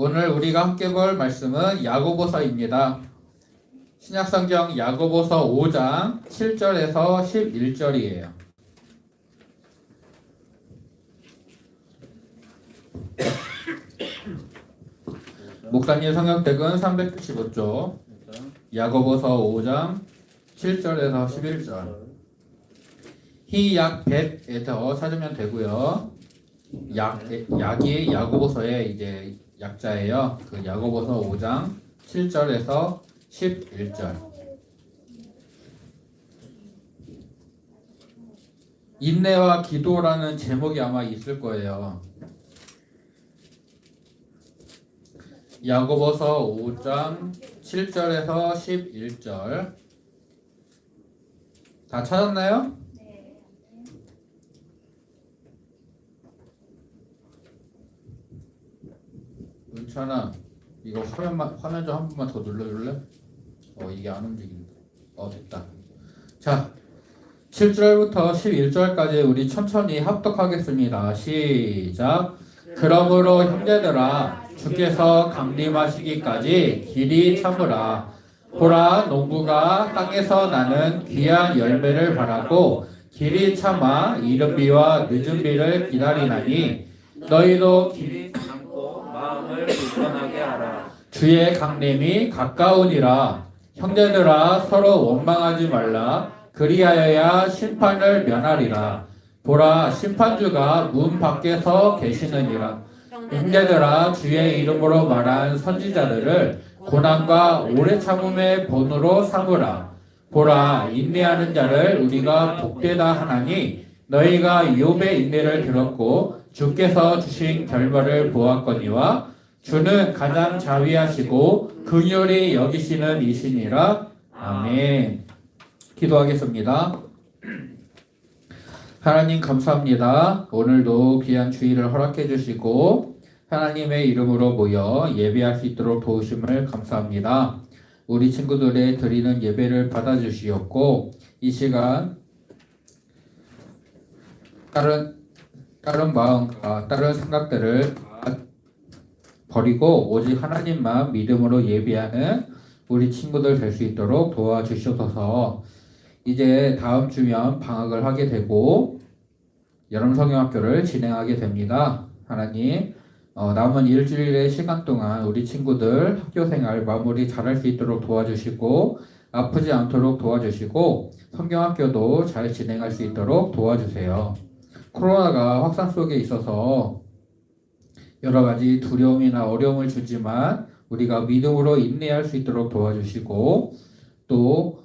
오늘 우리가 함께 볼 말씀은 야고보서입니다. 신약성경 야고보서 5장 7절에서 11절이에요. 목사님 성경책은 375쪽, 야고보서 5장 7절에서 11절. 희약 100에서 찾으면 되고요. 약이 야고보서의 이제 약자예요. 그 야고보서 5장 7절에서 11절. 인내와 기도라는 제목이 아마 있을 거예요. 야고보서 5장 7절에서 11절. 다 찾았나요? 은찬아, 이거 화면 좀 한 번만 더 눌러줄래? 이게 안 움직인다. 됐다. 자, 7절부터 11절까지 우리 천천히 합독하겠습니다. 시작. 그러므로 형제들아, 주께서 강림하시기까지 길이 참으라. 보라, 농부가 땅에서 나는 귀한 열매를 바라고 길이 참아 이른 비와 늦은 비를 기다리나니 너희도 길이 참고 마음을 굳건하게 하라. 주의 강림이 가까우니라. 형제들아, 서로 원망하지 말라. 그리하여야 심판을 면하리라. 보라, 심판주가 문 밖에서 계시느니라. 형제들아, 주의 이름으로 말한 선지자들을 고난과 오래 참음의 본으로 삼으라. 보라, 인내하는 자를 우리가 복되다 하나니 너희가 욥의 인내를 들었고 주께서 주신 결과를 보았거니와 주는 가장 자비하시고 긍휼히 여기시는 이시니라. 아멘. 기도하겠습니다. 하나님 감사합니다. 오늘도 귀한 주일을 허락해 주시고 하나님의 이름으로 모여 예배할 수 있도록 도우심을 감사합니다. 우리 친구들의 드리는 예배를 받아주시옵고 이 시간 다른 마음과 다른 생각들을 버리고 오직 하나님만 믿음으로 예배하는 우리 친구들 될 수 있도록 도와주셔서 이제 다음 주면 방학을 하게 되고 여름성경학교를 진행하게 됩니다. 하나님, 남은 일주일의 시간 동안 우리 친구들 학교생활 마무리 잘할 수 있도록 도와주시고 아프지 않도록 도와주시고 성경학교도 잘 진행할 수 있도록 도와주세요. 코로나가 확산 속에 있어서 여러 가지 두려움이나 어려움을 주지만 우리가 믿음으로 인내할 수 있도록 도와주시고 또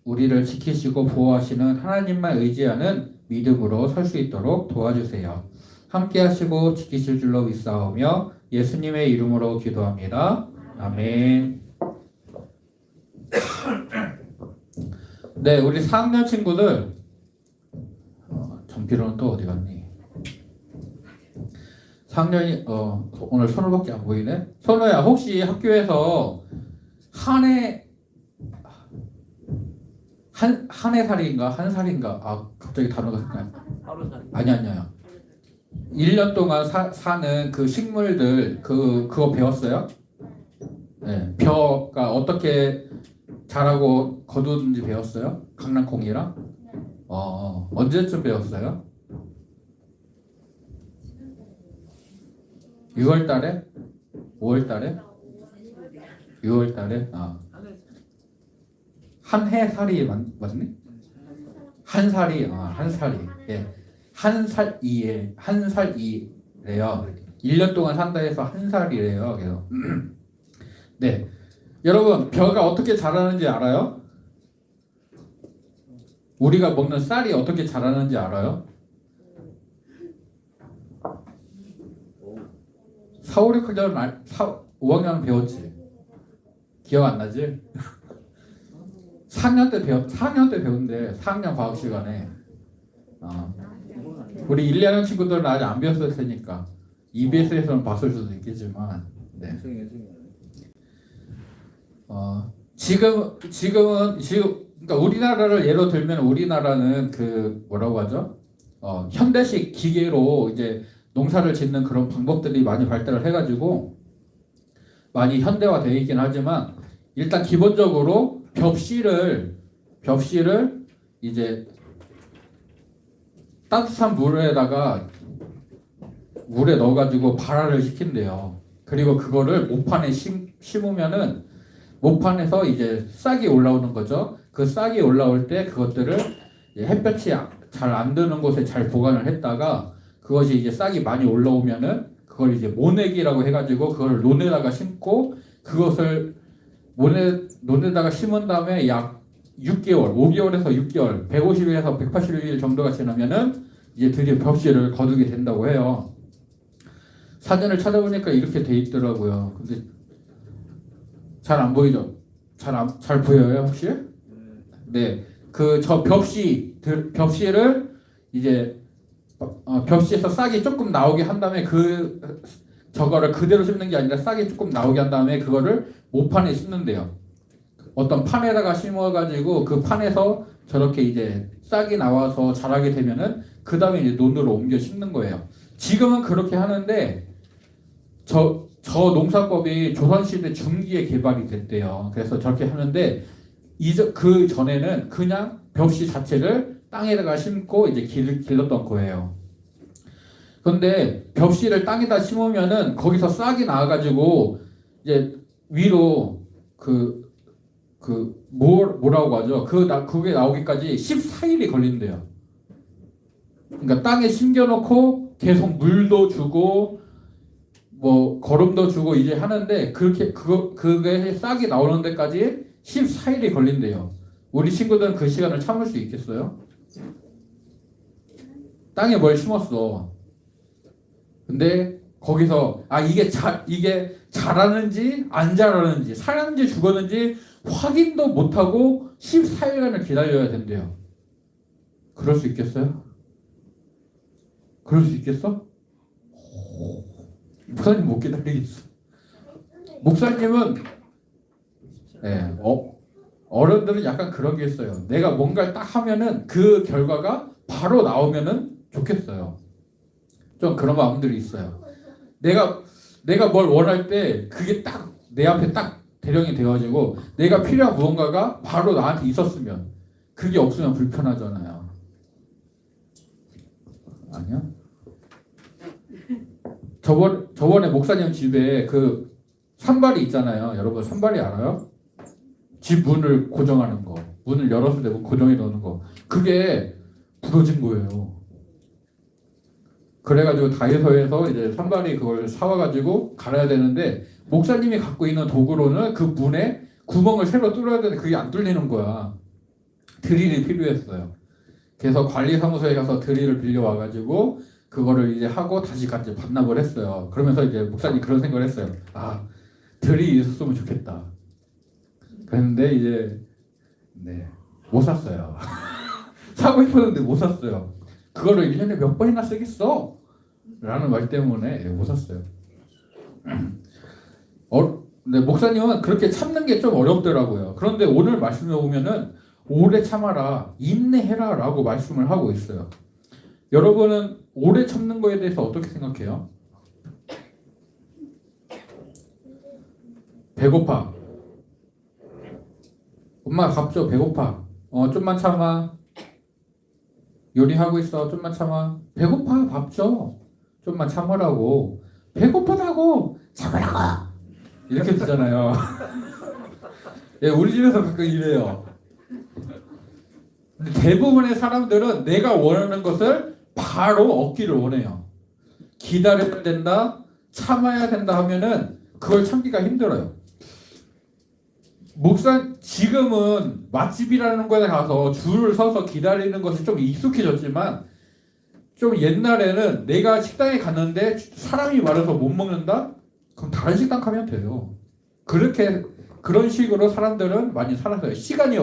우리를 지키시고 보호하시는 하나님만 의지하는 믿음으로 설 수 있도록 도와주세요. 함께 하시고 지키실 줄로 믿사오며 예수님의 이름으로 기도합니다. 아멘. 네, 우리 4학년 친구들 전필호는 또 어디 갔니? 4학년이 오늘 선우밖에 안 보이네. 선우야, 혹시 학교에서 한 해살인가 한 살인가 갑자기 단어가 생각나. 하루살이. 아니야. 1년 동안 사는 그 식물들 그거 배웠어요? 네, 벼가 어떻게 자라고 거두는지 배웠어요? 강낭콩이랑? 언제쯤 배웠어요? 6월달에? 5월달에? 6월달에? 한 해살이 맞니? 한 살이 예. 한 살이래요. 1년 동안 산다 해서 한 살이래요. 그래서 네. 여러분, 벼가 어떻게 자라는지 알아요? 우리가 먹는 쌀이 어떻게 자라는지 알아요? 4, 5, 6학년 5학년은 배웠지? 기억 안 나지? 4학년 때 배운대. 4학년 과학 시간에. 우리 1, 2학년 친구들은 아직 안 배웠을 테니까 EBS에서는 봤을 수도 있겠지만 네. 지금은 그러니까 우리나라를 예로 들면 우리나라는 그 뭐라고 하죠? 현대식 기계로 이제 농사를 짓는 그런 방법들이 많이 발달을 해가지고 많이 현대화되어 있긴 하지만 일단 기본적으로 벽시를 이제 따뜻한 물에 넣어가지고 발화를 시킨대요. 그리고 그거를 모판에 심으면은 모판에서 이제 싹이 올라오는 거죠. 그 싹이 올라올 때 그것들을 햇볕이 잘 안 드는 곳에 잘 보관을 했다가 그것이 이제 싹이 많이 올라오면은 그걸 이제 모내기라고 해가지고 그걸 논에다가 심고 그것을 논에다가 심은 다음에 약 6개월, 5개월에서 6개월, 150일에서 180일 정도가 지나면은 이제 드디어 벽지를 거두게 된다고 해요. 사진을 찾아보니까 이렇게 돼 있더라고요. 근데 잘 안 보이죠? 잘 보여요, 혹시? 네. 저 벽시를 이제 벽시에서 싹이 조금 나오게 한 다음에 저거를 그대로 심는 게 아니라 싹이 조금 나오게 한 다음에 그거를 모판에 심는데요. 어떤 판에다가 심어가지고 그 판에서 저렇게 이제 싹이 나와서 자라게 되면은 그 다음에 이제 논으로 옮겨 심는 거예요. 지금은 그렇게 하는데 저 농사법이 조선시대 중기에 개발이 됐대요. 그래서 저렇게 하는데 그 전에는 그냥 벽시 자체를 땅에다가 심고 이제 길렀던 거예요. 그런데 벽시를 땅에다 심으면은 거기서 싹이 나와가지고 이제 위로 뭐라고 하죠? 그게 나오기까지 14일이 걸린대요. 그러니까 땅에 심겨놓고 계속 물도 주고 뭐 거름도 주고 이제 하는데 그게 싹이 나오는 데까지 14일이 걸린대요. 우리 친구들은 그 시간을 참을 수 있겠어요? 땅에 뭘 심었어. 근데 거기서 이게 자라는지 안 자라는지 살았는지 죽었는지 확인도 못하고 14일간을 기다려야 된대요. 그럴 수 있겠어요? 그럴 수 있겠어? 목사님 못 기다리겠어. 목사님은 네, 어른들은 약간 그런 게 있어요. 내가 뭔가를 딱 하면은 그 결과가 바로 나오면은 좋겠어요. 좀 그런 마음들이 있어요. 내가 뭘 원할 때 그게 딱 내 앞에 딱 대령이 되어지고 내가 필요한 무언가가 바로 나한테 있었으면 그게 없으면 불편하잖아요. 아니야? 저번에 목사님 집에 그 산발이 있잖아요. 여러분 산발이 알아요? 집 문을 고정하는 거. 문을 열었을 때 고정해 놓는 거. 그게 부러진 거예요. 그래가지고 다이소에서 이제 산발이 그걸 사와가지고 갈아야 되는데 목사님이 갖고 있는 도구로는 그 문에 구멍을 새로 뚫어야 되는데 그게 안 뚫리는 거야. 드릴이 필요했어요. 그래서 관리사무소에 가서 드릴을 빌려와가지고 그거를 이제 하고 다시 같이 반납을 했어요. 그러면서 이제 목사님 그런 생각을 했어요. 드릴이 있었으면 좋겠다. 그랬는데 이제 못 샀어요. 사고 싶었는데 못 샀어요. 그거를 1년에 몇 번이나 쓰겠어? 라는 말 때문에 못 샀어요. 근데 목사님은 그렇게 참는 게 좀 어렵더라고요. 그런데 오늘 말씀에 보면은 오래 참아라, 인내해라 라고 말씀을 하고 있어요. 여러분은 오래 참는 거에 대해서 어떻게 생각해요? 배고파. 엄마 밥 줘. 배고파. 좀만 참아. 요리하고 있어. 좀만 참아. 배고파. 밥 줘. 좀만 참으라고. 배고프다고. 참으라고. 이렇게 되잖아요. 예, 우리 집에서 가끔 이래요. 대부분의 사람들은 내가 원하는 것을 바로 얻기를 원해요. 기다려야 된다, 참아야 된다 하면은 그걸 참기가 힘들어요. 지금은 맛집이라는 곳에 가서 줄을 서서 기다리는 것이 좀 익숙해졌지만 좀 옛날에는 내가 식당에 갔는데 사람이 많아서 못 먹는다? 그럼 다른 식당 가면 돼요. 그런 식으로 사람들은 많이 살았어요. 시간이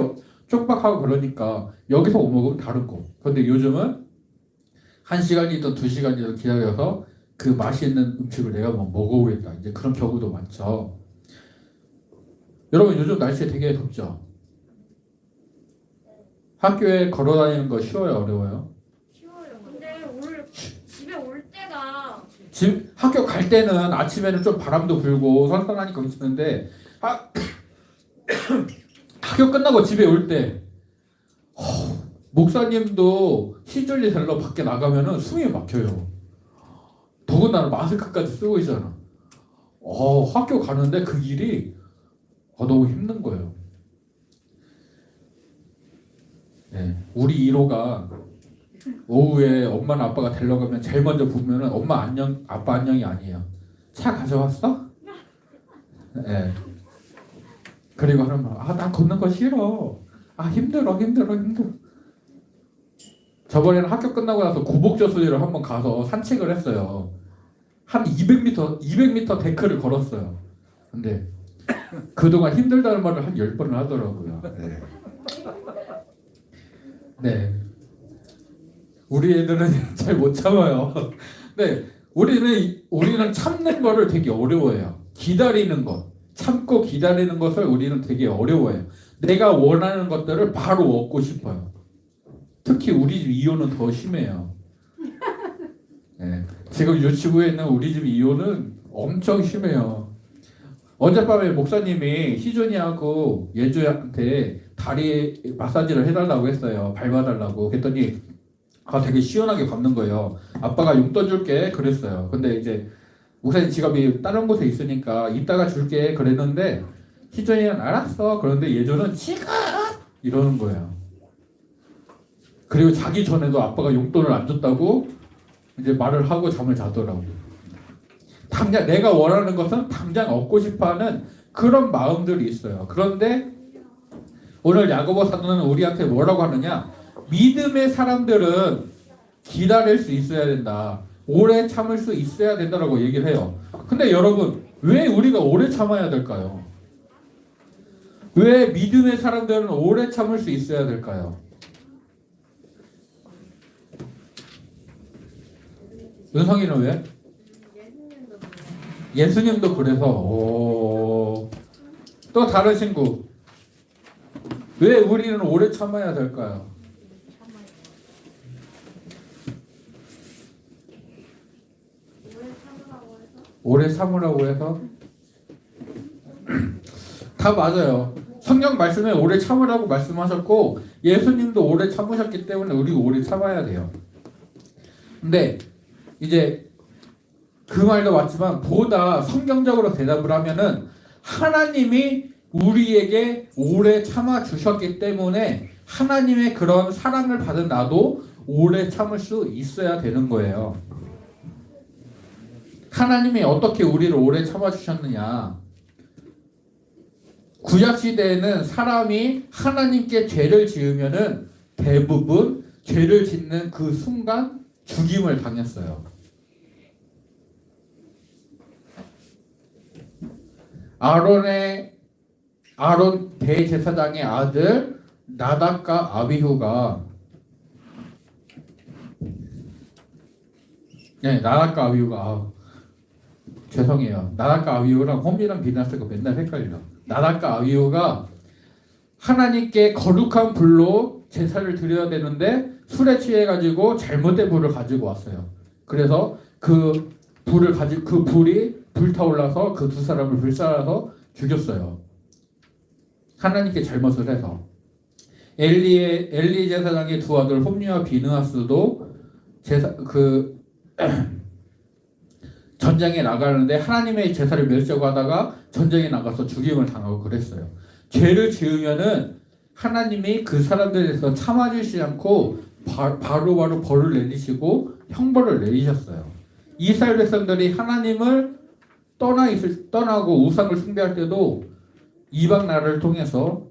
촉박하고 그러니까 여기서 못 먹으면 다른 거. 그런데 요즘은 1시간이든 2시간이든 기다려서 그 맛있는 음식을 내가 먹어보겠다. 이제 그런 경우도 많죠. 여러분 요즘 날씨 되게 덥죠? 학교에 걸어 다니는 거 쉬워요? 어려워요? 쉬워요. 근데 오늘 집에 올 때가 학교 갈 때는 아침에는 좀 바람도 불고 선선하니까 괜찮은데 학교 끝나고 집에 올 때 목사님도 시절리 셀러 밖에 나가면은 숨이 막혀요. 더군다나 마스크까지 쓰고 있잖아. 학교 가는데 그 길이 너무 힘든 거예요. 네, 우리 1호가 오후에 엄마나 아빠가 데려가면 제일 먼저 보면은 엄마 안녕, 아빠 안녕이 아니에요. 차 가져왔어? 네. 그리고 하는 말, 난 걷는 거 싫어. 힘들어. 저번에는 학교 끝나고 나서 고복저수리를 한번 가서 산책을 했어요. 한 200m 데크를 걸었어요. 근데 그동안 힘들다는 말을 한 10번을 하더라고요. 네. 우리 애들은 잘 못 참아요. 네. 우리는 참는 거를 되게 어려워해요. 기다리는 것. 참고 기다리는 것을 우리는 되게 어려워해요. 내가 원하는 것들을 바로 얻고 싶어요. 특히 우리 집 이호는 더 심해요. 네. 지금 유치부에 있는 우리 집 이호는 엄청 심해요. 어젯밤에 목사님이 희준이하고 예주한테 다리 마사지를 해달라고 했어요. 밟아달라고. 그랬더니 되게 시원하게 밟는 거예요. 아빠가 용돈 줄게 그랬어요. 근데 이제 목사님 지갑이 다른 곳에 있으니까 이따가 줄게 그랬는데 희준이는 알았어. 그런데 예주는 지금 이러는 거예요. 그리고 자기 전에도 아빠가 용돈을 안 줬다고 이제 말을 하고 잠을 자더라고. 당장 내가 원하는 것은 당장 얻고 싶어하는 그런 마음들이 있어요. 그런데 오늘 야고보 사도는 우리한테 뭐라고 하느냐? 믿음의 사람들은 기다릴 수 있어야 된다. 오래 참을 수 있어야 된다라고 얘기를 해요. 근데 여러분, 왜 우리가 오래 참아야 될까요? 왜 믿음의 사람들은 오래 참을 수 있어야 될까요? 은성이는 왜? 예수님도 그래서. 또 다른 친구, 왜 우리는 오래 참아야 될까요? 오래 참으라고 해서? 다 맞아요. 성경 말씀에 오래 참으라고 말씀하셨고 예수님도 오래 참으셨기 때문에 우리가 오래 참아야 돼요. 근데 이제 그 말도 맞지만 보다 성경적으로 대답을 하면은 하나님이 우리에게 오래 참아 주셨기 때문에 하나님의 그런 사랑을 받은 나도 오래 참을 수 있어야 되는 거예요. 하나님이 어떻게 우리를 오래 참아 주셨느냐? 구약 시대에는 사람이 하나님께 죄를 지으면은 대부분 죄를 짓는 그 순간 죽임을 당했어요. 아론 대제사장의 아들 나답과 아비후가 죄송해요. 나답과 아비후랑 홈리랑 비나스가 맨날 헷갈려. 나답과 아비후가 하나님께 거룩한 불로 제사를 드려야 되는데 술에 취해가지고 잘못된 불을 가지고 왔어요. 그래서 그 불이 불타올라서 그 두 사람을 불살라서 죽였어요. 하나님께 잘못을 해서. 엘리 제사장의 두 아들 홈리와 비느하스도 전쟁에 나가는데 하나님의 제사를 멸시하고 하다가 전쟁에 나가서 죽임을 당하고 그랬어요. 죄를 지으면은 하나님이 그 사람들에 대해서 참아주시지 않고 바로바로 벌을 내리시고 형벌을 내리셨어요. 이스라엘 백성들이 하나님을 떠나고 우상을 숭배할 때도 이방 나라를 통해서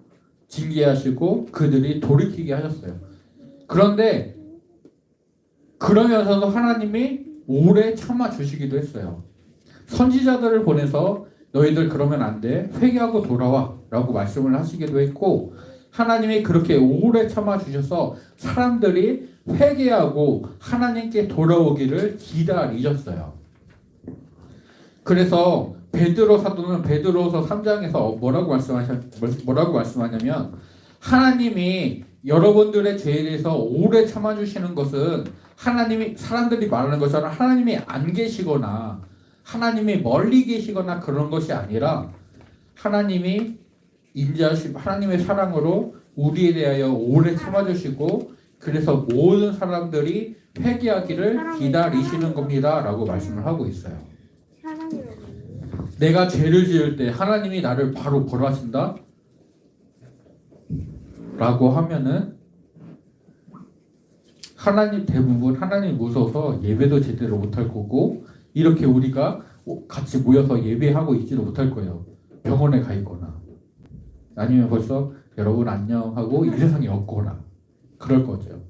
징계하시고 그들이 돌이키게 하셨어요. 그런데 그러면서도 하나님이 오래 참아 주시기도 했어요. 선지자들을 보내서 너희들 그러면 안 돼. 회개하고 돌아와 라고 말씀을 하시기도 했고 하나님이 그렇게 오래 참아 주셔서 사람들이 회개하고 하나님께 돌아오기를 기다리셨어요. 그래서 베드로 사도는 베드로서 3장에서 뭐라고 말씀하냐면 하나님이 여러분들의 죄에 대해서 오래 참아주시는 것은 하나님이 사람들이 말하는 것처럼 하나님이 안 계시거나 하나님이 멀리 계시거나 그런 것이 아니라 하나님이 인자하심 하나님의 사랑으로 우리에 대하여 오래 참아주시고 그래서 모든 사람들이 회개하기를 기다리시는 겁니다 라고 말씀을 하고 있어요. 내가 죄를 지을 때 하나님이 나를 바로 벌하신다 라고 하면은 하나님 대부분 하나님 무서워서 예배도 제대로 못할 거고 이렇게 우리가 같이 모여서 예배하고 있지도 못할 거예요. 병원에 가 있거나 아니면 벌써 여러분 안녕 하고 이 세상에 없거나 그럴 거죠.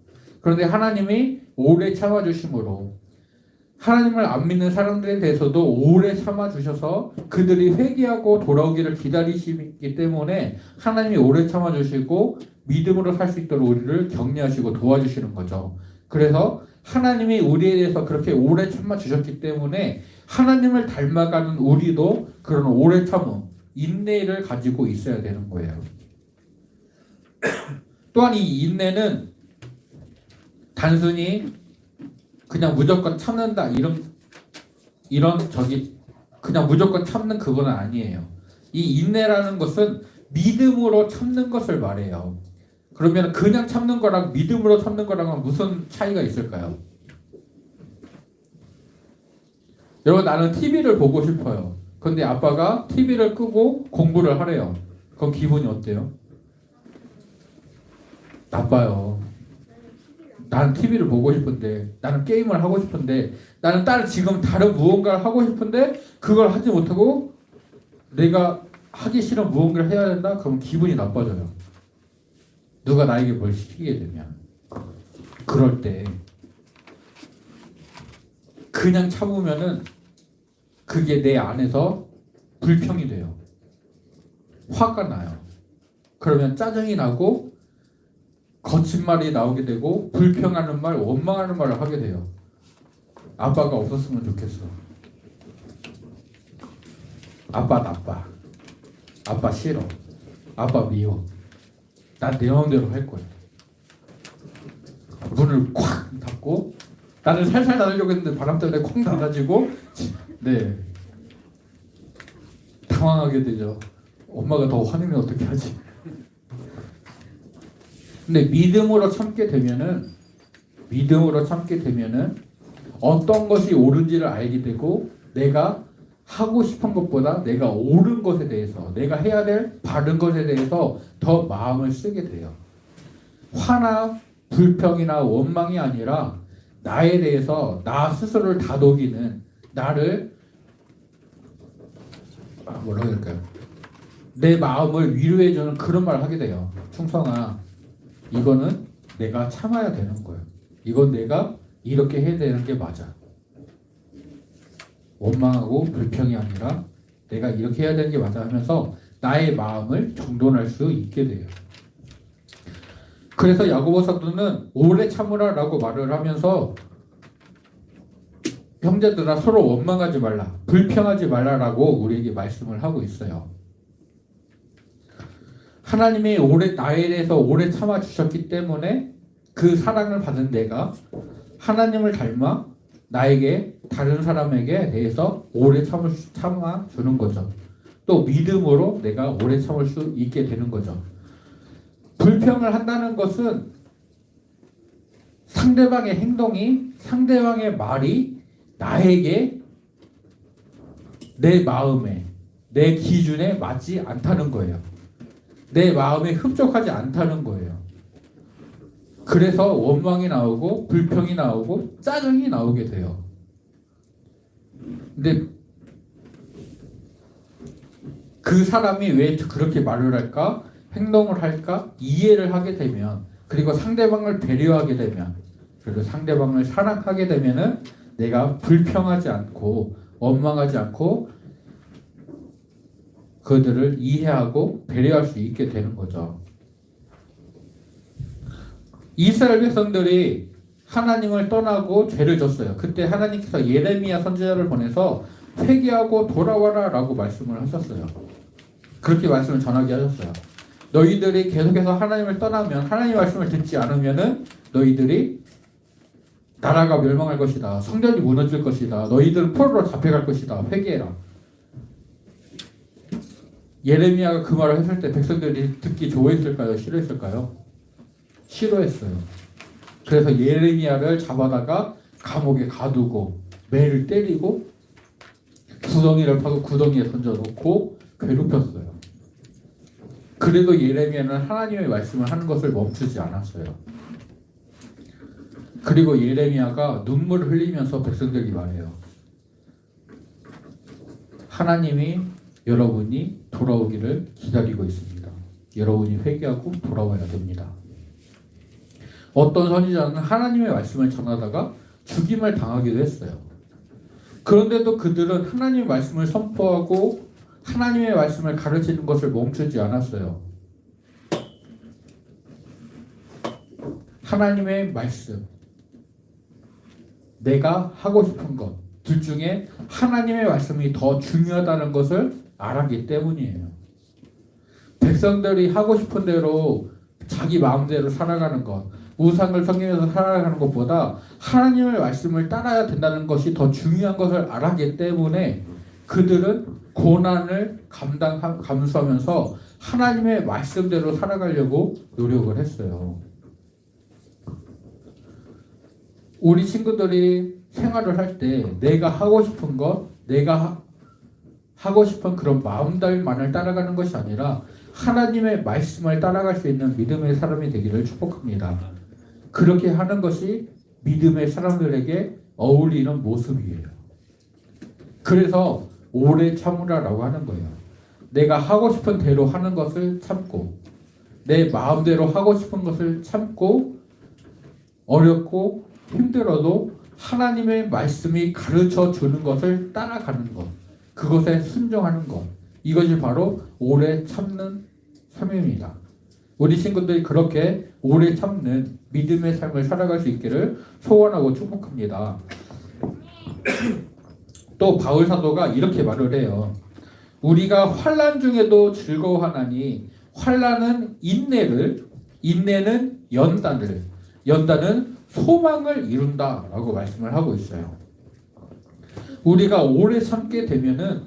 그런데 하나님이 오래 참아주심으로 하나님을 안 믿는 사람들에 대해서도 오래 참아주셔서 그들이 회개하고 돌아오기를 기다리시기 때문에 하나님이 오래 참아주시고 믿음으로 살 수 있도록 우리를 격려하시고 도와주시는 거죠. 그래서 하나님이 우리에 대해서 그렇게 오래 참아주셨기 때문에 하나님을 닮아가는 우리도 그런 오래 참음, 인내를 가지고 있어야 되는 거예요. 또한 이 인내는 단순히 그냥 무조건 참는다 이런 그냥 무조건 참는 그거는 아니에요. 이 인내라는 것은 믿음으로 참는 것을 말해요. 그러면 그냥 참는 거랑 믿음으로 참는 거랑은 무슨 차이가 있을까요? 여러분 나는 TV를 보고 싶어요. 근데 아빠가 TV를 끄고 공부를 하래요. 그럼 기분이 어때요? 나빠요. 나는 TV를 보고 싶은데 나는 게임을 하고 싶은데 나는 지금 다른 무언가를 하고 싶은데 그걸 하지 못하고 내가 하기 싫은 무언가를 해야 된다? 그럼 기분이 나빠져요. 누가 나에게 뭘 시키게 되면 그럴 때 그냥 참으면은 그게 내 안에서 불평이 돼요. 화가 나요. 그러면 짜증이 나고 거친 말이 나오게 되고 불평하는 말, 원망하는 말을 하게 돼요. 아빠가 없었으면 좋겠어. 아빠 나빠. 아빠 싫어. 아빠 미워. 난 내 마음대로 할 거야. 문을 콱 닫고 나는 살살 닫으려고 했는데 바람 때문에 콱 닫아지고 네 당황하게 되죠. 엄마가 더 화내면 어떻게 하지? 근데 믿음으로 참게 되면은 어떤 것이 옳은지를 알게 되고 내가 하고 싶은 것보다 내가 옳은 것에 대해서 내가 해야 될 바른 것에 대해서 더 마음을 쓰게 돼요. 화나 불평이나 원망이 아니라 나에 대해서 나 스스로를 다독이는 나를 뭐라고 해야 될까요? 내 마음을 위로해주는 그런 말을 하게 돼요. 충성아 이거는 내가 참아야 되는 거예요. 이건 내가 이렇게 해야 되는 게 맞아. 원망하고 불평이 아니라 내가 이렇게 해야 되는 게 맞아 하면서 나의 마음을 정돈할 수 있게 돼요. 그래서 야고보 사도는 오래 참으라 라고 말을 하면서 형제들아 서로 원망하지 말라, 불평하지 말라라고 우리에게 말씀을 하고 있어요. 하나님이 나에 대해서 오래 참아주셨기 때문에 그 사랑을 받은 내가 하나님을 닮아 나에게 다른 사람에게 대해서 오래 참아주는 거죠. 또 믿음으로 내가 오래 참을 수 있게 되는 거죠. 불평을 한다는 것은 상대방의 행동이 상대방의 말이 나에게 내 마음에 내 기준에 맞지 않다는 거예요. 내 마음에 흡족하지 않다는 거예요. 그래서 원망이 나오고 불평이 나오고 짜증이 나오게 돼요. 근데 그 사람이 왜 그렇게 말을 할까? 행동을 할까? 이해를 하게 되면 그리고 상대방을 배려하게 되면 그리고 상대방을 사랑하게 되면은 내가 불평하지 않고 원망하지 않고 그들을 이해하고 배려할 수 있게 되는 거죠. 이스라엘 백성들이 하나님을 떠나고 죄를 졌어요. 그때 하나님께서 예레미야 선지자를 보내서 회개하고 돌아와라 라고 말씀을 하셨어요. 그렇게 말씀을 전하게 하셨어요. 너희들이 계속해서 하나님을 떠나면 하나님의 말씀을 듣지 않으면은 너희들이 나라가 멸망할 것이다. 성전이 무너질 것이다. 너희들은 포로로 잡혀갈 것이다. 회개해라. 예레미야가 그 말을 했을 때 백성들이 듣기 좋아했을까요? 싫어했을까요? 싫어했어요. 그래서 예레미야를 잡아다가 감옥에 가두고 매를 때리고 구덩이를 파고 구덩이에 던져놓고 괴롭혔어요. 그래도 예레미야는 하나님의 말씀을 하는 것을 멈추지 않았어요. 그리고 예레미야가 눈물을 흘리면서 백성들이 말해요. 하나님이 여러분이 돌아오기를 기다리고 있습니다. 여러분이 회개하고 돌아와야 됩니다. 어떤 선지자는 하나님의 말씀을 전하다가 죽임을 당하기도 했어요. 그런데도 그들은 하나님의 말씀을 선포하고 하나님의 말씀을 가르치는 것을 멈추지 않았어요. 하나님의 말씀, 내가 하고 싶은 것, 둘 중에 하나님의 말씀이 더 중요하다는 것을 알았기 때문이에요. 백성들이 하고 싶은 대로 자기 마음대로 살아가는 것, 우상을 섬기면서 살아가는 것보다 하나님의 말씀을 따라야 된다는 것이 더 중요한 것을 알았기 때문에 그들은 고난을 감수하면서 하나님의 말씀대로 살아가려고 노력을 했어요. 우리 친구들이 생활을 할 때 내가 하고 싶은 것, 내가 하고 싶은 그런 마음들만을 따라가는 것이 아니라 하나님의 말씀을 따라갈 수 있는 믿음의 사람이 되기를 축복합니다. 그렇게 하는 것이 믿음의 사람들에게 어울리는 모습이에요. 그래서 오래 참으라라고 하는 거예요. 내가 하고 싶은 대로 하는 것을 참고 내 마음대로 하고 싶은 것을 참고 어렵고 힘들어도 하나님의 말씀이 가르쳐 주는 것을 따라가는 것, 그것에 순종하는 것, 이것이 바로 오래 참는 삶입니다. 우리 친구들이 그렇게 오래 참는 믿음의 삶을 살아갈 수 있기를 소원하고 축복합니다. 또 바울 사도가 이렇게 말을 해요. 우리가 환난 중에도 즐거워하나니 환난은 인내를, 인내는 연단을, 연단은 소망을 이룬다라고 말씀을 하고 있어요. 우리가 오래 참게 되면은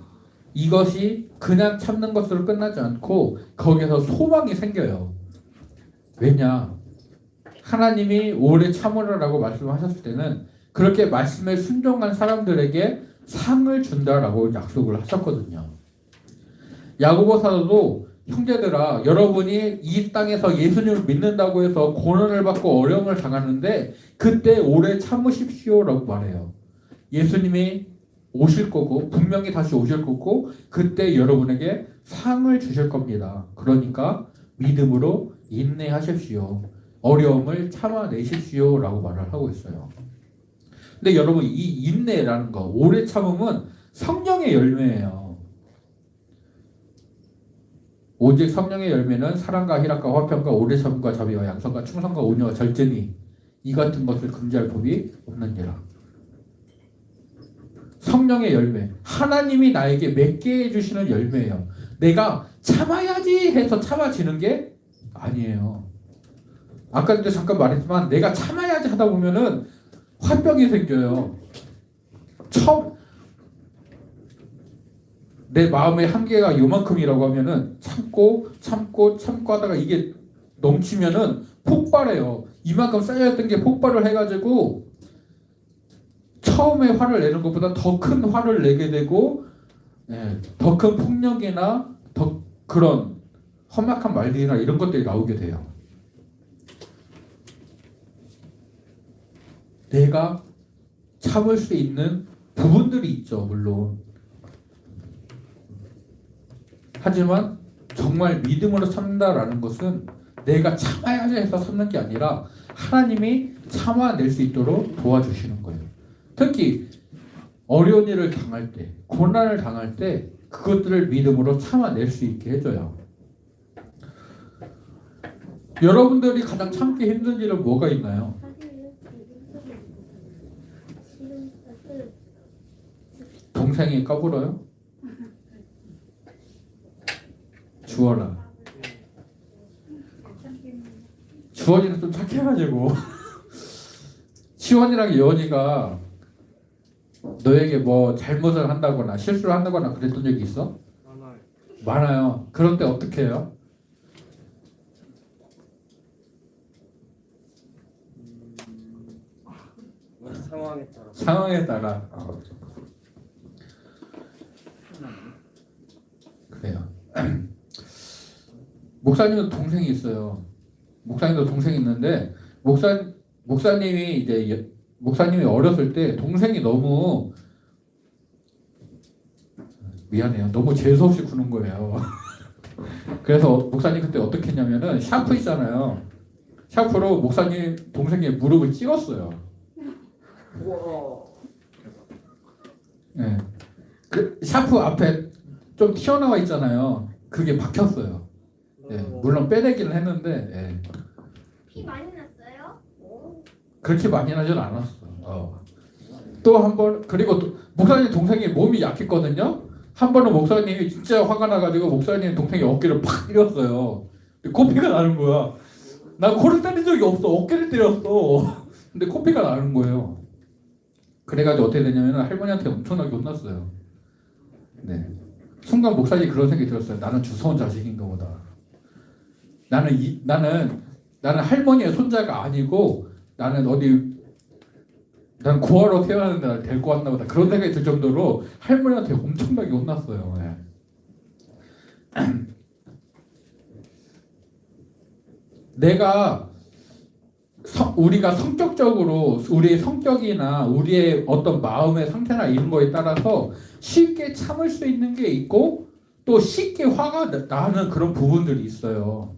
이것이 그냥 참는 것으로 끝나지 않고 거기서 소망이 생겨요. 왜냐? 하나님이 오래 참으라라고 말씀하셨을 때는 그렇게 말씀에 순종한 사람들에게 상을 준다라고 약속을 하셨거든요. 야고보 사도도 형제들아, 여러분이 이 땅에서 예수님을 믿는다고 해서 고난을 받고 어려움을 당하는데 그때 오래 참으십시오라고 말해요. 예수님이 오실 거고 분명히 다시 오실 거고 그때 여러분에게 상을 주실 겁니다. 그러니까 믿음으로 인내하십시오. 어려움을 참아내십시오 라고 말을 하고 있어요. 근데 여러분, 이 인내라는 거, 오래 참음은 성령의 열매예요. 오직 성령의 열매는 사랑과 희락과 화평과 오래 참음과 자비와 양선과 충성과 온유와 절제니 이 같은 것을 금지할 법이 없느니라. 성령의 열매, 하나님이 나에게 맺게 해주시는 열매예요. 내가 참아야지 해서 참아지는 게 아니에요. 아까 이제 잠깐 말했지만 내가 참아야지 하다 보면은 화병이 생겨요. 내 마음의 한계가 요만큼이라고 하면은 참고 하다가 이게 넘치면은 폭발해요. 이만큼 쌓여있던 게 폭발을 해가지고 처음에 화를 내는 것보다 더 큰 화를 내게 되고, 더 큰 폭력이나 더 그런 험악한 말들이나 이런 것들이 나오게 돼요. 내가 참을 수 있는 부분들이 있죠, 물론. 하지만 정말 믿음으로 참는다라는 것은 내가 참아야지 해서 참는 게 아니라 하나님이 참아낼 수 있도록 도와주시는 거예요. 특히 어려운 일을 당할 때, 고난을 당할 때 그것들을 믿음으로 참아낼 수 있게 해줘요. 여러분들이 가장 참기 힘든 일은 뭐가 있나요? 동생이 까불어요? 주원아. 주원이는 좀 착해가지고 시원이랑 예원이가 너에게 뭐 잘못을 한다거나 실수를 한다거나 그랬던 적이 있어? 하나요. 많아요. 그럴 때 어떻게 해요? 상황에 따라. 상황에 따라. 그래요. 목사님도 동생이 있어요. 목사님도 동생이 있는데 목사님이 이제 목사님이 어렸을 때 동생이 너무 미안해요. 너무 재수 없이 구는 거예요. 그래서 목사님 그때 어떻게 했냐면은 샤프 있잖아요. 샤프로 목사님 동생의 무릎을 찍었어요. 우와. 예. 그 샤프 앞에 좀 튀어나와 있잖아요. 그게 박혔어요. 예. 물론 빼내기는 했는데 예. 피 많이 났어요? 그렇게 많이 나진 않았어. 또 한 번 그리고 또 목사님 동생이 몸이 약했거든요. 한 번은 목사님이 진짜 화가 나가지고 목사님 동생이 어깨를 팍 때렸어요. 코피가 나는 거야. 나 코를 때린 적이 없어. 어깨를 때렸어. 근데 코피가 나는 거예요. 그래가지고 어떻게 되냐면 할머니한테 엄청나게 혼났어요. 네. 순간 목사님이 그런 생각이 들었어요. 나는 주워온 자식인가 보다. 나는 할머니의 손자가 아니고 나는 구하러 태어났는데 날 데리고 왔나 보다. 그런 생각이 들 정도로 할머니한테 엄청나게 혼났어요. 네. 우리가 성격적으로 우리의 성격이나 우리의 어떤 마음의 상태나 이런 거에 따라서 쉽게 참을 수 있는 게 있고 또 쉽게 화가 나는 그런 부분들이 있어요.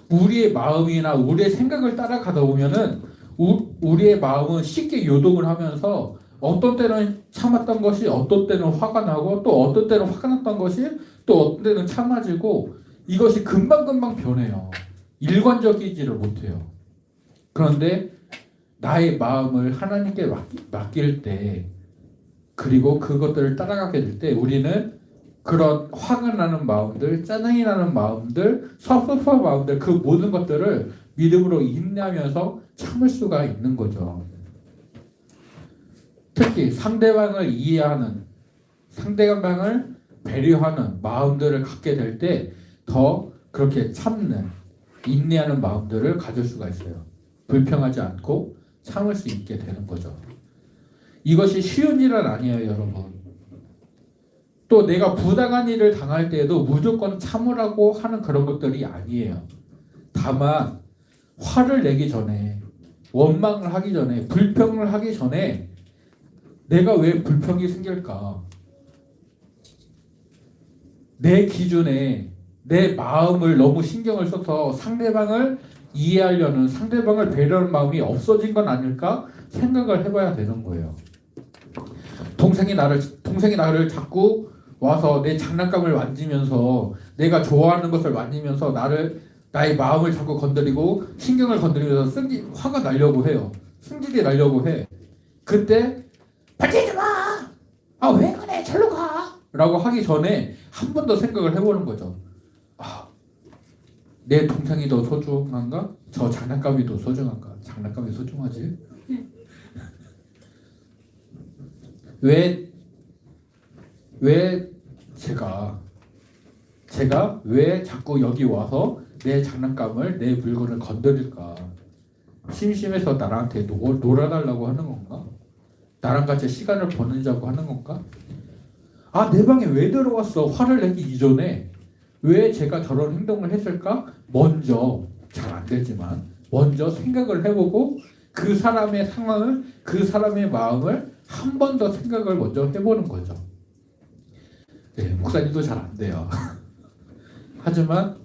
우리의 마음이나 우리의 생각을 따라가다 보면은 우리의 마음은 쉽게 요동을 하면서 어떤 때는 참았던 것이 어떤 때는 화가 나고 또 어떤 때는 화가 났던 것이 또 어떤 때는 참아지고 이것이 금방금방 변해요. 일관적이지를 못해요. 그런데 나의 마음을 하나님께 맡길 때 그리고 그것들을 따라가게 될 때 우리는 그런 화가 나는 마음들, 짜증이 나는 마음들, 섭섭한 마음들 그 모든 것들을 믿음으로 인내하면서 참을 수가 있는 거죠. 특히 상대방을 이해하는, 상대방을 배려하는 마음들을 갖게 될 때 더 그렇게 참는, 인내하는 마음들을 가질 수가 있어요. 불평하지 않고 참을 수 있게 되는 거죠. 이것이 쉬운 일은 아니에요, 여러분. 또 내가 부당한 일을 당할 때에도 무조건 참으라고 하는 그런 것들이 아니에요. 다만 화를 내기 전에, 원망을 하기 전에, 불평을 하기 전에 내가 왜 불평이 생길까? 내 기준에 내 마음을 너무 신경을 써서 상대방을 이해하려는, 상대방을 배려하는 마음이 없어진 건 아닐까 생각을 해봐야 되는 거예요. 동생이 나를 자꾸 와서 내 장난감을 만지면서 내가 좋아하는 것을 만지면서 나의 마음을 자꾸 건드리고 신경을 건드리면서 화가 나려고 해요. 승질이 나려고 해. 그때 만지지 마! 아, 왜 그래? 절로 가! 라고 하기 전에 한 번 더 생각을 해보는 거죠. 내 동생이 더 소중한가? 저 장난감이 더 소중한가? 장난감이 소중하지? 왜 제가 왜 자꾸 여기 와서 내 장난감을, 내 물건을 건드릴까? 심심해서 나한테 놀아달라고 하는 건가? 나랑 같이 시간을 보내자고 하는 건가? 내 방에 왜 들어왔어? 화를 내기 이전에 왜 제가 저런 행동을 했을까? 먼저, 잘 안 되지만 먼저 생각을 해보고 그 사람의 상황을, 그 사람의 마음을 한 번 더 생각을 먼저 해보는 거죠. 네, 목사님도 잘 안 돼요. 하지만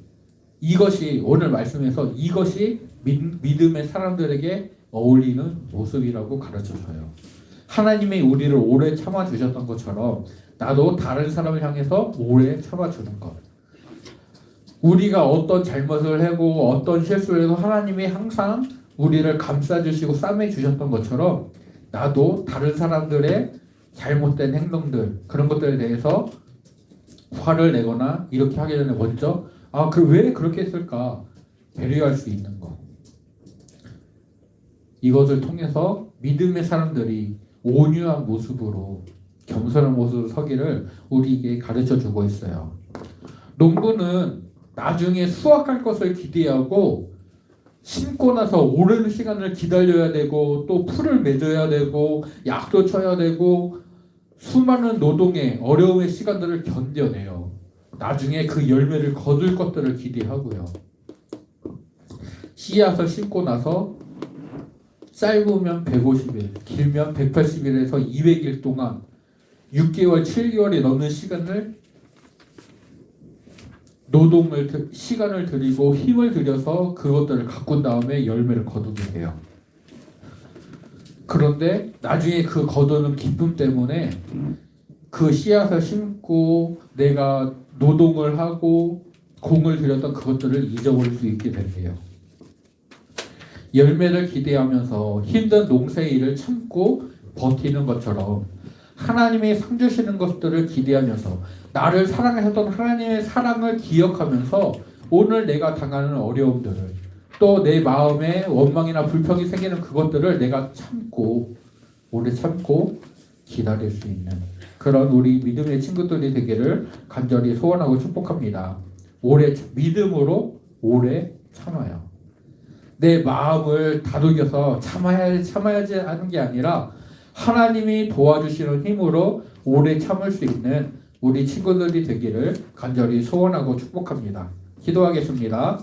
이것이 오늘 말씀에서 이것이 믿음의 사람들에게 어울리는 모습이라고 가르쳐줘요. 하나님이 우리를 오래 참아주셨던 것처럼 나도 다른 사람을 향해서 오래 참아주는 것. 우리가 어떤 잘못을 하고 어떤 실수를 해도 하나님이 항상 우리를 감싸주시고 싸매주셨던 것처럼 나도 다른 사람들의 잘못된 행동들, 그런 것들에 대해서 화를 내거나 이렇게 하기 전에 먼저 왜 그렇게 했을까 배려할 수 있는 거. 이것을 통해서 믿음의 사람들이 온유한 모습으로 겸손한 모습으로 서기를 우리에게 가르쳐 주고 있어요. 농부는 나중에 수확할 것을 기대하고 심고 나서 오랜 시간을 기다려야 되고 또 풀을 맺어야 되고 약도 쳐야 되고 수많은 노동의 어려움의 시간들을 견뎌내요. 나중에 그 열매를 거둘 것들을 기대하고요. 씨앗을 심고 나서 짧으면 150일, 길면 180일에서 200일 동안 6개월, 7개월이 넘는 시간을 시간을 들이고 힘을 들여서 그것들을 가꾼 다음에 열매를 거두게 돼요. 그런데 나중에 그 거두는 기쁨 때문에 그 씨앗을 심고 내가 노동을 하고 공을 들였던 그것들을 잊어버릴 수 있게 된대요. 열매를 기대하면서 힘든 농사의 일을 참고 버티는 것처럼 하나님의 상 주시는 것들을 기대하면서 나를 사랑하셨던 하나님의 사랑을 기억하면서 오늘 내가 당하는 어려움들을 또 내 마음에 원망이나 불평이 생기는 그것들을 내가 참고 오래 참고 기다릴 수 있는 그런 우리 믿음의 친구들이 되기를 간절히 소원하고 축복합니다. 믿음으로 오래 참아요. 내 마음을 다독여서 참아야지 하는 게 아니라 하나님이 도와주시는 힘으로 오래 참을 수 있는 우리 친구들이 되기를 간절히 소원하고 축복합니다. 기도하겠습니다.